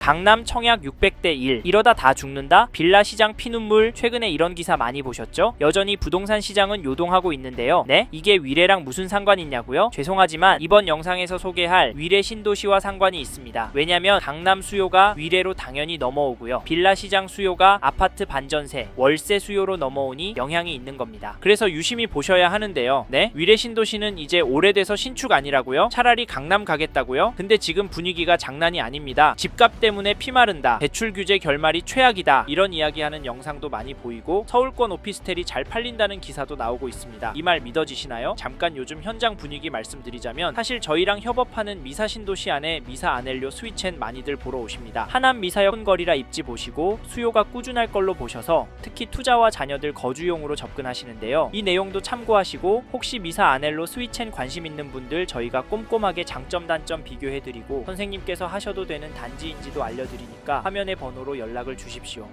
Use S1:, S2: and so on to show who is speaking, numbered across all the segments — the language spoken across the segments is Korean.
S1: 강남 청약 600대 1 이러다 다 죽는다? 빌라 시장 피눈물. 최근에 이런 기사 많이 보셨죠? 여전히 부동산 시장은 요동하고 있는데요. 네? 이게 위례랑 무슨 상관이 있냐고요? 죄송하지만 이번 영상에서 소개할 위례 신도시와 상관이 있습니다. 왜냐면 강남 수요가 위례로 당연히 넘어오고요. 빌라 시장 수요가 아파트 반전세, 월세 수요로 넘어오니 영향이 있는 겁니다. 그래서 유심히 보셔야 하는데요. 네? 위례 신도시는 이제 오래돼서 신축 아니라고요? 차라리 강남 가겠다고요? 근데 지금 분위기가 장난이 아닙니다. 집값 때문에 피 마른다. 대출 규제 결말이 최악이다. 이런 이야기하는 영상도 많이 보이고 서울권 오피스텔이 잘 팔린다는 기사도 나오고 있습니다. 이 말 믿어지시나요? 잠깐 요즘 현장 분위기 말씀드리자면 사실 저희랑 협업하는 미사 신도시 안에 미사 아넬료 스위첸 많이들 보러 오십니다. 하남 미사역 거리라 입지 보시고 수요가 꾸준할 걸로 보셔서 특히 투자와 자녀들 거주용으로 접근하시는데요. 이 내용도 참고하시고 혹시 미사 아넬로 스위첸 관심 있는 분들 저희가 꼼꼼하게 장점 단점 비교해드리고 선생님께서 하셔도 되는 단지인지도 알려드리니까 화면의 번호로 연락을 주십시오.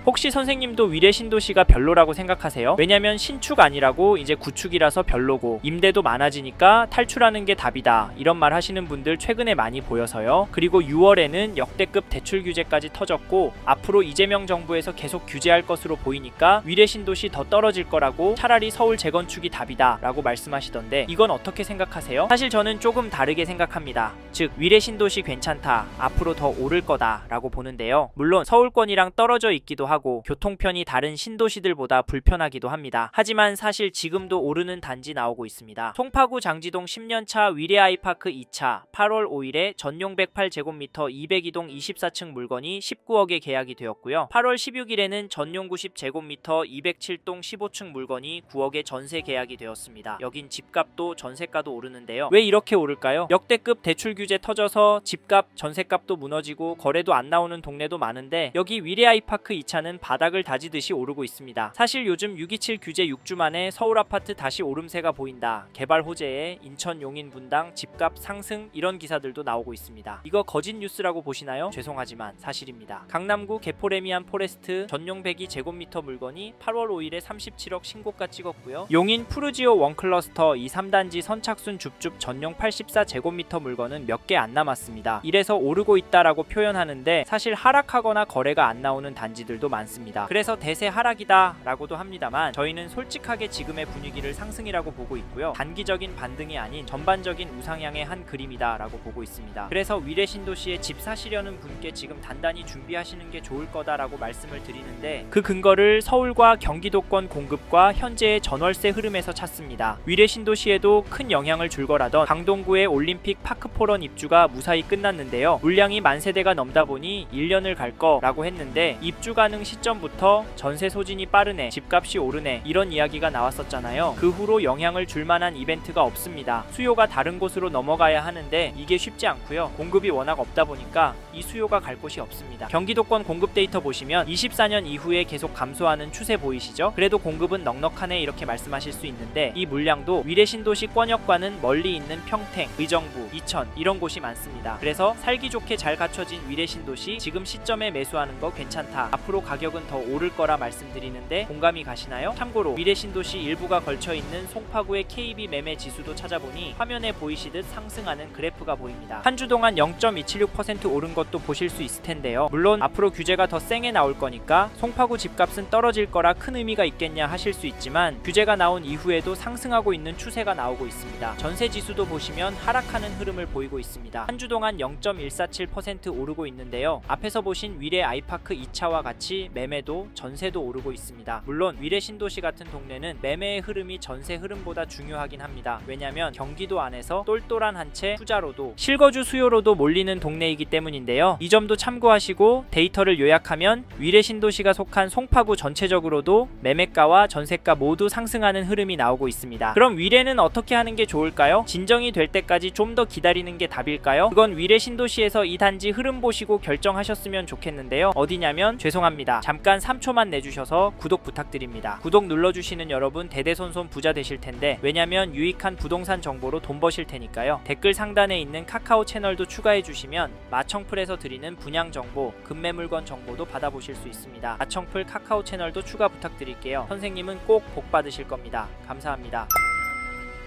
S1: 혹시 선생님도 위례 신도시가 별로라고 생각하세요? 왜냐면 신축 아니라고 이제 구축이라서 별로고 임대도 많아지니까 탈출하는 게 답이다 이런 말 하시는 분들 최근에 많이 보여서요. 그리고 6월에는 역대급 대출 규제까지 터졌고 앞으로 이재명 정부에서 계속 규제할 것으로 보이니까 위례 신도시 더 떨어질 거라고 차라리 서울 재건축이 답이다 라고 말씀하시던데 이건 어떻게 생각하세요? 사실 저는 조금 다르게 생각합니다. 즉 위례 신도시 괜찮다, 앞으로 더 오를 거다 라고 보는데요. 물론 서울권이랑 떨어져 있기도 하고 교통편이 다른 신도시들보다 불편하기도 합니다. 하지만 사실 지금도 오르는 단지 나오고 있습니다. 송파구 장지동 10년차 위례 아이파크 2차 8월 5일에 전용 108제곱미터 202동 24층 물건이 19억에 계약이 되었고요. 8월 16일에는 전용 90제곱미터 207동 15층 물건이 9억에 전세 계약이 되었습니다. 여긴 집값도 전세가도 오르는데요. 왜 이렇게 오를까요? 역대급 대출 규제 터져서 집값, 전세값도 무너지고 거래도 안 나오는 동네도 많은데 여기 위례 아이파크 2차는 바닥을 다지듯이 오르고 있습니다. 사실 요즘 627 규제 6주 만에 서울 아파트 다시 오름세가 보인다. 개발 호재에 인천 용인 분당 집값 상승 이런 기사들도 나오고 있습니다. 이거 거짓 뉴스라고 보시나요? 죄송하지만 사실입니다. 강남구 개포레미안 포레스트 전용 102제곱미터 물건이 8월 5일에 37억 신고가 찍었고요. 용인 푸르지오 원클러스터 2, 3단지 선착순 줍줍 전용 84제곱미터 물건은 몇 개 안 남았습니다. 이래서 오르고 있다라고 표현하는데 사실 하락하거나 거래가 안 나오는 단지들도 많습니다. 그래서 대세 하락이다 라고도 합니다만 저희는 솔직하게 지금의 분위기를 상승이라고 보고 있고요. 단기적인 반등이 아닌 전반적인 우상향의 한 그림이다 라고 보고 있습니다. 그래서 위례 신도시에 집 사시려는 분께 지금 단단히 준비하시는 게 좋을 거다라고 말씀을 드리는데 그 근거를 서울과 경기도권 공급과 현재의 전월세 흐름에서 찾습니다. 위례 신도시에도 큰 영향을 줄 거라던 강동구의 올림픽 파크포런 입주가 무사히 끝났는데요. 물량이 10,000세대가 넘다 보니 1년을 갈 거라고 했는데 입주 가능 시점부터 전세 소진이 빠르네, 집값이 오르네 이런 이야기가 나왔었잖아요. 그 후로 영향을 줄 만한 이벤트가 없습니다. 수요가 다른 곳으로 넘어가야 하는데 이게 쉽지 않고요. 공급이 워낙 없다 보니까 이 수요가 갈 곳이 없습니다. 경기도권 공급 데이터 보시면 24년 이후에 계속 감소하는 추세 보이시죠? 그래도 공급은 넉넉하네 이렇게 말씀하실 수 있는데 이 물량도 위례 신도시 권역과는 멀리 있는 평택, 의정부, 이천 이런 곳이 많습니다. 그래서 살기 좋게 잘 갖춰진 위례 신도시 지금 시점에 매수하는 거 괜찮다. 앞으로 가격은 더 오를 거라 말씀드리는데 공감이 가시나요? 참고로 위례 신도시 일부가 걸쳐있는 송파구의 KB 매매 지수도 찾아보니 화면에 보이시듯 상승하는 그래프가 보입니다. 한 주 동안 0.276% 오른 것도 보실 수 있을 텐데요. 물론 앞으로 규제가 더 쌩에 나올 거니까 송파구 집값은 떨어질 거라 큰 의미가 있겠냐 하실 수 있지만 규제가 나온 이후에도 상승하고 있는 추세가 나오고 있습니다. 전세 지수도 보시면 하락하는 흐름을 보이고 있습니다. 한 주 동안 0.147% 오르고 있는데요. 앞에서 보신 위례 아이파크 2차와 같이 매매도 전세도 오르고 있습니다. 물론 위례 신도시 같은 동네는 매매의 흐름이 전세 흐름보다 중요하긴 합니다. 왜냐면 경기도 안에서 똘똘한 한 채 투자로도 실거주 수요로도 몰리는 동네이기 때문인데요. 이 점도 참고하시고 데이터를 요약하면 위례 신도시가 속한 송파구 전체적으로도 매매가와 전세가 모두 상승하는 흐름이 나오고 있습니다. 그럼 위례는 어떻게 하는 게 좋을까요? 진정이 될 때까지 좀 더 기다리는 게 답일까요? 그건 위례 신도시에서 이 단지 흐름 보시고 결정하셨으면 좋겠는데요. 어디냐면 죄송합니다. 잠깐 3초만 내주셔서 구독 부탁드립니다. 구독 눌러주시는 여러분 대대손손 부자 되실 텐데 왜냐면 유익한 부동산 정보로 돈 버실 테니까요. 댓글 상단에 있는 카카오 채널도 추가해 주시면 마청풀에서 드리는 분양 정보, 급매물건 정보도 받아보실 수 있습니다. 마청풀 카카오 채널도 추가 부탁드릴게요. 선생님은 꼭 복 받으실 겁니다. 감사합니다.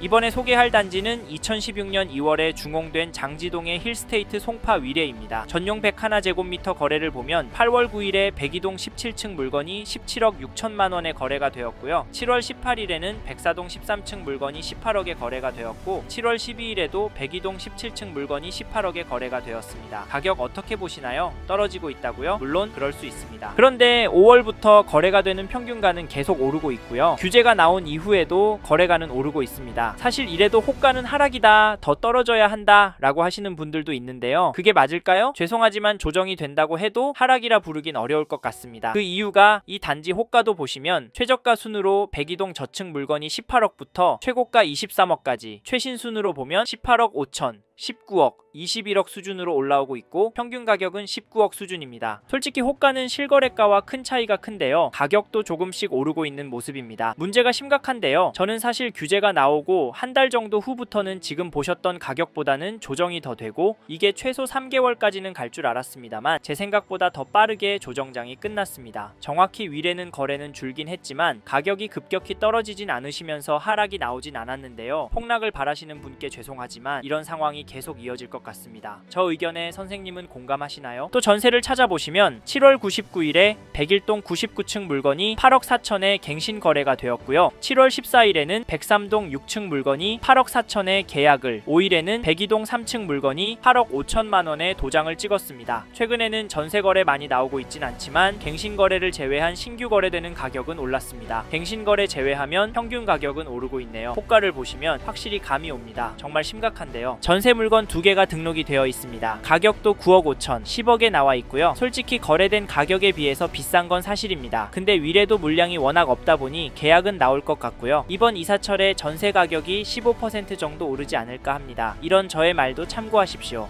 S1: 이번에 소개할 단지는 2016년 2월에 중공된 장지동의 힐스테이트 송파 위례입니다. 전용 101제곱미터 거래를 보면 8월 9일에 백이동 17층 물건이 17억 6천만원에 거래가 되었고요. 7월 18일에는 백사동 13층 물건이 18억에 거래가 되었고 7월 12일에도 백이동 17층 물건이 18억에 거래가 되었습니다. 가격 어떻게 보시나요? 떨어지고 있다고요? 물론 그럴 수 있습니다. 그런데 5월부터 거래가 되는 평균가는 계속 오르고 있고요. 규제가 나온 이후에도 거래가는 오르고 있습니다. 사실 이래도 호가는 하락이다, 더 떨어져야 한다 라고 하시는 분들도 있는데요. 그게 맞을까요? 죄송하지만 조정이 된다고 해도 하락이라 부르긴 어려울 것 같습니다. 그 이유가 이 단지 호가도 보시면 최저가 순으로 백이동 저층 물건이 18억부터 최고가 23억까지, 최신 순으로 보면 18억 5천, 19억, 21억 수준으로 올라오고 있고 평균 가격은 19억 수준입니다. 솔직히 호가는 실거래가와 큰 차이가 큰데요. 가격도 조금씩 오르고 있는 모습입니다. 문제가 심각한데요. 저는 사실 규제가 나오고 한 달 정도 후부터는 지금 보셨던 가격보다는 조정이 더 되고 이게 최소 3개월까지는 갈 줄 알았습니다만 제 생각보다 더 빠르게 조정장이 끝났습니다. 정확히 위례는 거래는 줄긴 했지만 가격이 급격히 떨어지진 않으시면서 하락이 나오진 않았는데요. 폭락을 바라시는 분께 죄송하지만 이런 상황이 계속 이어질 것 같습니다. 저 의견에 선생님은 공감하시나요? 또 전세를 찾아보시면 7월 99일에 백일동 99층 물건이 8억 4천에 갱신 거래가 되었고요. 7월 14일에는 103동 6층 물건이 8억 4천에 계약을, 5일에는 백이동 3층 물건이 8억 5천만원에 도장을 찍었습니다. 최근에는 전세 거래 많이 나오고 있진 않지만 갱신 거래를 제외한 신규 거래되는 가격은 올랐습니다. 갱신 거래 제외하면 평균 가격은 오르고 있네요. 호가를 보시면 확실히 감이 옵니다. 정말 심각한데요. 전세 물건 2개가 등록이 되어 있습니다. 가격도 9억 5천, 10억에 나와 있고요. 솔직히 거래된 가격에 비해서 비싼 건 사실입니다. 근데 위례도 물량이 워낙 없다 보니 계약은 나올 것 같고요. 이번 이사철에 전세 가격이 15% 정도 오르지 않을까 합니다. 이런 저의 말도 참고하십시오.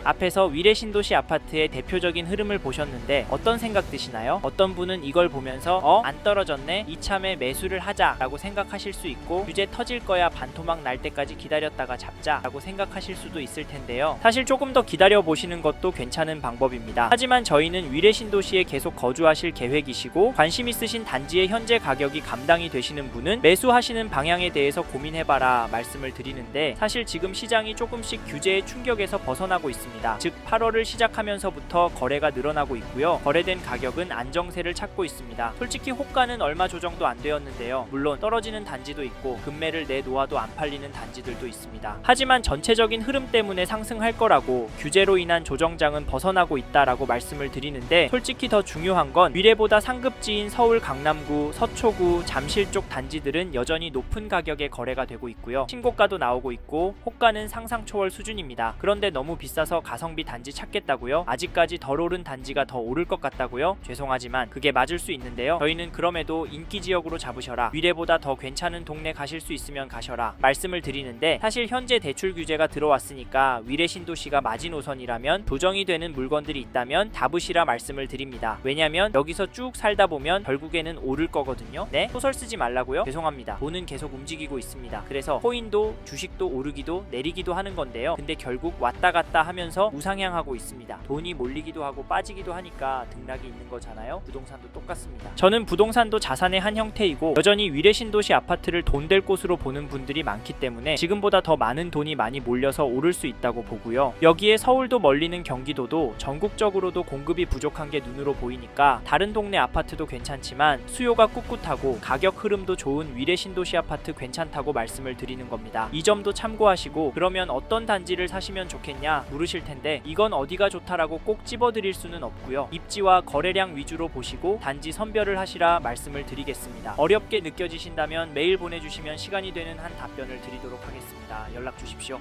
S1: 앞에서 위례 신도시 아파트의 대표적인 흐름을 보셨는데 어떤 생각 드시나요? 어떤 분은 이걸 보면서 안 떨어졌네? 이참에 매수를 하자 라고 생각하실 수 있고 규제 터질 거야 반토막 날 때까지 기다렸다가 잡자 라고 생각하실 수도 있을 텐데요. 사실 조금 더 기다려 보시는 것도 괜찮은 방법입니다. 하지만 저희는 위례 신도시에 계속 거주하실 계획이시고 관심 있으신 단지의 현재 가격이 감당이 되시는 분은 매수하시는 방향에 대해서 고민해봐라 말씀을 드리는데 사실 지금 시장이 조금씩 규제의 충격에서 벗어나고 있습니다. 즉 8월을 시작하면서부터 거래가 늘어나고 있고요. 거래된 가격은 안정세를 찾고 있습니다. 솔직히 호가는 얼마 조정도 안 되었는데요. 물론 떨어지는 단지도 있고 급매를 내놓아도 안 팔리는 단지들도 있습니다. 하지만 전체적인 흐름 때문에 상승할 거라고 규제로 인한 조정장은 벗어나고 있다라고 말씀을 드리는데 솔직히 더 중요한 건 위례보다 상급지인 서울 강남구, 서초구, 잠실 쪽 단지들은 여전히 높은 가격에 거래가 되고 있고요. 신고가도 나오고 있고 호가는 상상 초월 수준입니다. 그런데 너무 비싸서 가성비 단지 찾겠다고요? 아직까지 덜 오른 단지가 더 오를 것 같다고요? 죄송하지만 그게 맞을 수 있는데요. 저희는 그럼에도 인기지역으로 잡으셔라, 위례보다 더 괜찮은 동네 가실 수 있으면 가셔라 말씀을 드리는데 사실 현재 대출 규제가 들어왔으니까 위례 신도시가 마지노선이라면 조정이 되는 물건들이 있다면 잡으시라 말씀을 드립니다. 왜냐면 여기서 쭉 살다 보면 결국에는 오를 거거든요. 네? 소설 쓰지 말라고요? 죄송합니다. 돈은 계속 움직이고 있습니다. 그래서 코인도 주식도 오르기도 내리기도 하는 건데요. 근데 결국 왔다 갔다 하면서 우상향하고 있습니다. 돈이 몰리기도 하고 빠지기도 하니까 등락이 있는 거잖아요. 부동산도 똑같습니다. 저는 부동산도 자산의 한 형태이고 여전히 위례 신도시 아파트를 돈 될 곳으로 보는 분들이 많기 때문에 지금보다 더 많은 돈이 많이 몰려서 오를 수 있다고 보고요. 여기에 서울도 멀리는 경기도도 전국적으로도 공급이 부족한 게 눈으로 보이니까 다른 동네 아파트도 괜찮지만 수요가 꿋꿋하고 가격 흐름도 좋은 위례 신도시 아파트 괜찮다고 말씀을 드리는 겁니다. 이 점도 참고하시고 그러면 어떤 단지를 사시면 좋겠냐 물으실 텐데 이건 어디가 좋다라고 꼭 집어드릴 수는 없고요. 입지와 거래량 위주로 보시고 단지 선별을 하시라 말씀을 드리겠습니다. 어렵게 느껴지신다면 메일 보내주시면 시간이 되는 한 답변을 드리도록 하겠습니다. 연락 주십시오.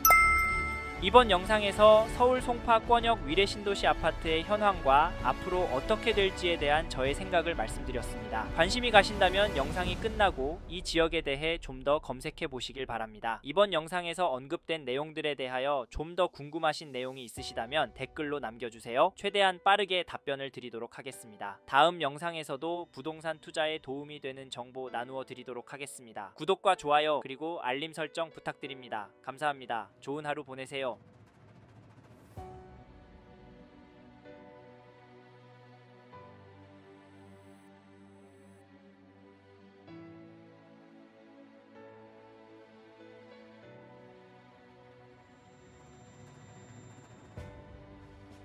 S1: 이번 영상에서 서울 송파 권역 위례 신도시 아파트의 현황과 앞으로 어떻게 될지에 대한 저의 생각을 말씀드렸습니다. 관심이 가신다면 영상이 끝나고 이 지역에 대해 좀 더 검색해 보시길 바랍니다. 이번 영상에서 언급된 내용들에 대하여 좀 더 궁금하신 내용이 있으시다면 댓글로 남겨주세요. 최대한 빠르게 답변을 드리도록 하겠습니다. 다음 영상에서도 부동산 투자에 도움이 되는 정보 나누어 드리도록 하겠습니다. 구독과 좋아요 그리고 알림 설정 부탁드립니다. 감사합니다. 좋은 하루 보내세요.